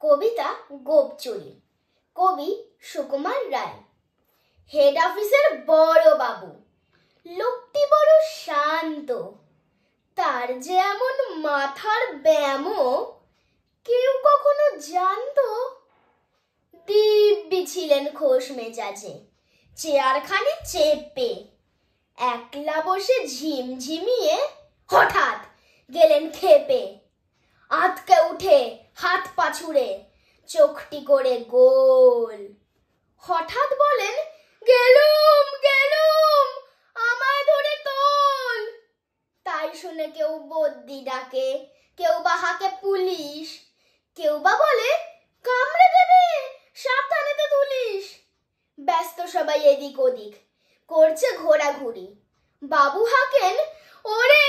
কবিতা গোপচুরি। কবি সুকুমার রায়। হেড অফিসের বড় বাবু, লোকটি বড় শান্ত। তার যে এমন মাথার ব্যামো কেউ কখনো জানতো? দিব্যি ছিলেন খোশ মেজাজে, চেয়ারখানি চেপে একলা বসে ঝিমঝিমিয়ে হঠাৎ গেলেন খেপে। আঁতকে উঠে হাত পা ছুড়ে চোখটি করে গোল, হঠাৎ বলেন, গেলুম গেলুম, আমায় ধরে তোল। তাই শুনে কেউ বদ্যি ডাকে, কেউ বা হাঁকে পুলিশ, কেউ বা বলে, কামড়ে দেবে, সাবধানেতে তুলিস। ব্যস্ত সবাই এদিক ওদিক, করছে ঘোরাঘুরি। বাবু হাঁকেন, ওরে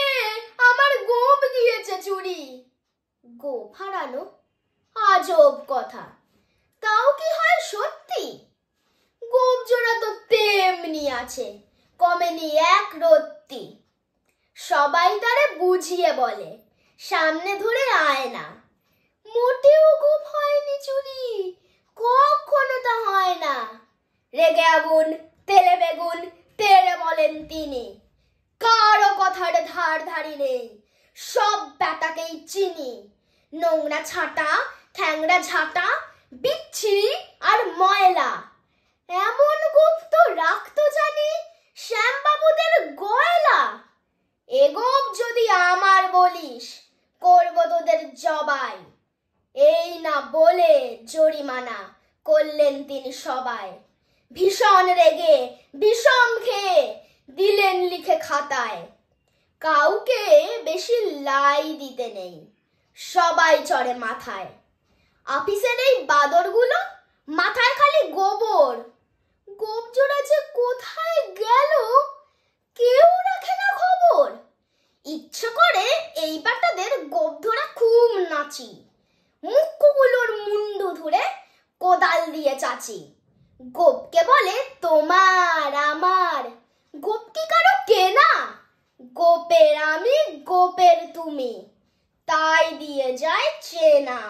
আমার গোপ গিয়েছে চুরি। গোপ হারানো আজব কথা, তাও কি হয় সত্যি? গোপ জোড়া তো তেমনি আছে, কমেনি এক রত্তি। সবাই তারে বুঝিয়ে বলে, সামনে ধরে আয় না। মোটেও গোপ হয়নি চুরি, কখনো তা হয় না। রেগে আগুন, তেলে বেগুন, তেরে বলেন তিনি, কারো কথার ধার ধারি নেই, সব ব্যাটাকেই চিনি। নোংরা ছাটা, ঠ্যাংরা ঝাঁটা, বিচ্ছিরি আর ময়লা, এমন গোপ তো রাখতো জানি শ্যামবাবুদের গয়লা। এ গোপ যদি আমার বলিস, করব তোদের জবাই। এই না বলে জরিমানা করলেন তিনি সবাই। ভীষণ রেগে বিষম খেয়ে দিলেন লিখে খাতায়, কাউকে বেশি লাই দিতে নেই, সবাই চড়ে মাথায়। অফিসের এই বাদরগুলো মাথায় খালি গোবর, গোপ জোড়া যে কোথায় গেল কেউ রাখে না খবর। ইচ্ছে করে এইবার তাদের গোপ ধরা খুব নাচি, মুখগুলোর মুন্ডু ধরে কোদাল দিয়ে চাচি। গোপকে বলে তোমার আমার, গোপ কি কারো কেনা? গোপের আমি গোপের তুমি, তাই দিয়ে যায় চেনা।